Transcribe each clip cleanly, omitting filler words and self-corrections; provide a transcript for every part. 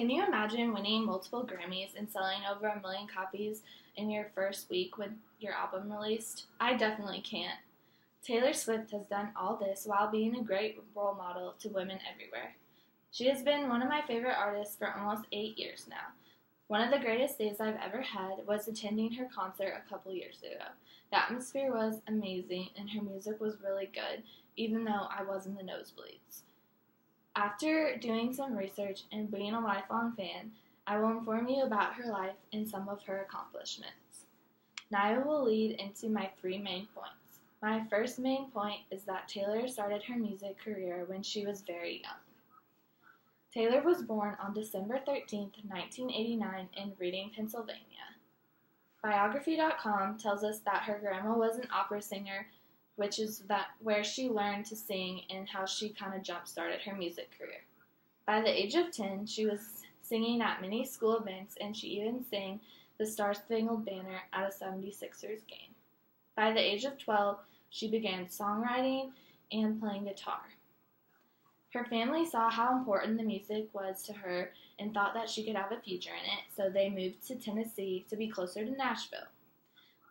Can you imagine winning multiple Grammys and selling over 1 million copies in your first week with your album released? I definitely can't. Taylor Swift has done all this while being a great role model to women everywhere. She has been one of my favorite artists for almost 8 years now. One of the greatest days I've ever had was attending her concert a couple years ago. The atmosphere was amazing and her music was really good, even though I was in the nosebleeds. After doing some research and being a lifelong fan, I will inform you about her life and some of her accomplishments. Now I will lead into my 3 main points. My first main point is that Taylor started her music career when she was very young. Taylor was born on December 13, 1989 in Reading, Pennsylvania. Biography.com tells us that her grandma was an opera singer, which is where she learned to sing and how she kind of jump-started her music career. By the age of 10, she was singing at many school events, and she even sang the Star-Spangled Banner at a 76ers game. By the age of 12, she began songwriting and playing guitar. Her family saw how important the music was to her and thought that she could have a future in it, so they moved to Tennessee to be closer to Nashville.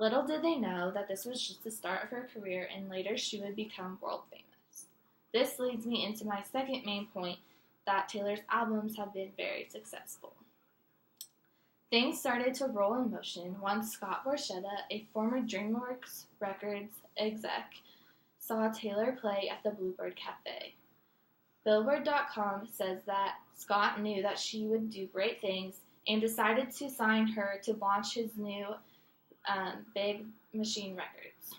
Little did they know that this was just the start of her career and later she would become world famous. This leads me into my second main point, that Taylor's albums have been very successful. Things started to roll in motion once Scott Borchetta, a former DreamWorks Records exec, saw Taylor play at the Bluebird Cafe. Billboard.com says that Scott knew that she would do great things and decided to sign her to launch his new Big Machine Records.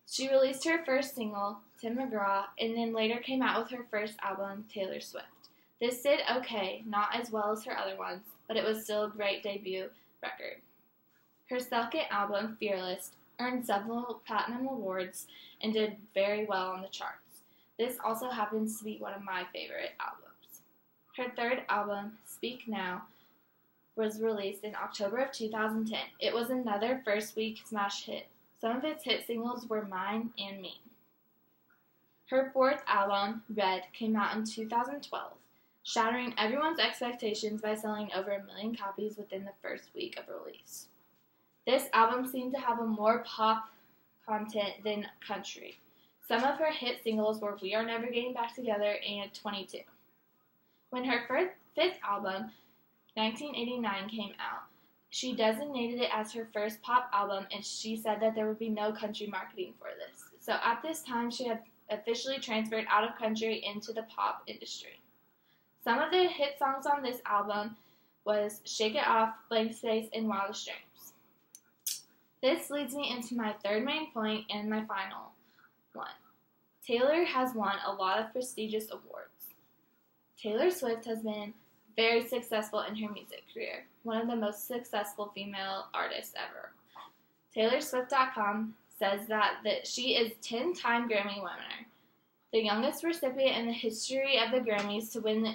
She released her first single, Tim McGraw, and then later came out with her first album, Taylor Swift. This did okay, not as well as her other ones, but it was still a great debut record. Her second album, Fearless, earned several platinum awards and did very well on the charts. This also happens to be one of my favorite albums. Her third album, Speak Now, was released in October of 2010. It was another first-week smash hit. Some of its hit singles were Mine and Me. Her fourth album, Red, came out in 2012, shattering everyone's expectations by selling over 1 million copies within the first week of release. This album seemed to have a more pop content than country. Some of her hit singles were We Are Never Getting Back Together and 22. When her fifth album, 1989, came out, she designated it as her first pop album, and she said that there would be no country marketing for this. So at this time, she had officially transferred out of country into the pop industry. Some of the hit songs on this album was Shake It Off, Blank Space, and Wildest Dreams. This leads me into my third main point and my final one. Taylor has won a lot of prestigious awards. Taylor Swift has been very successful in her music career, one of the most successful female artists ever. TaylorSwift.com says that she is 10-time Grammy winner, the youngest recipient in the history of the Grammys to win the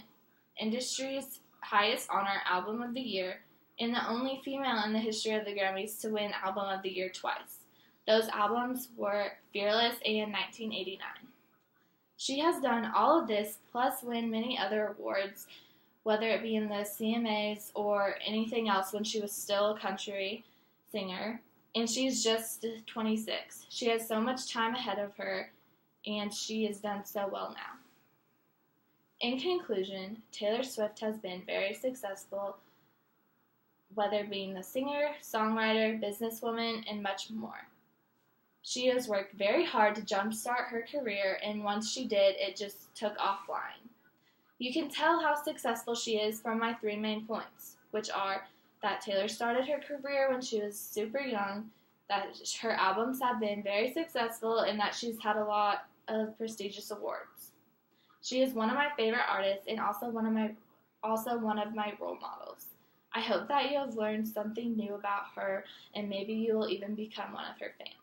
industry's highest honor, Album of the Year, and the only female in the history of the Grammys to win Album of the Year twice. Those albums were Fearless and 1989. She has done all of this, plus win many other awards, whether it be in the CMAs or anything else when she was still a country singer, and she's just 26. She has so much time ahead of her, and she has done so well now. In conclusion, Taylor Swift has been very successful, whether being a singer, songwriter, businesswoman, and much more. She has worked very hard to jumpstart her career, and once she did, it just took off flying. You can tell how successful she is from my 3 main points, which are that Taylor started her career when she was super young, that her albums have been very successful, and that she's had a lot of prestigious awards. She is one of my favorite artists and also one of my role models. I hope that you have learned something new about her, and maybe you will even become one of her fans.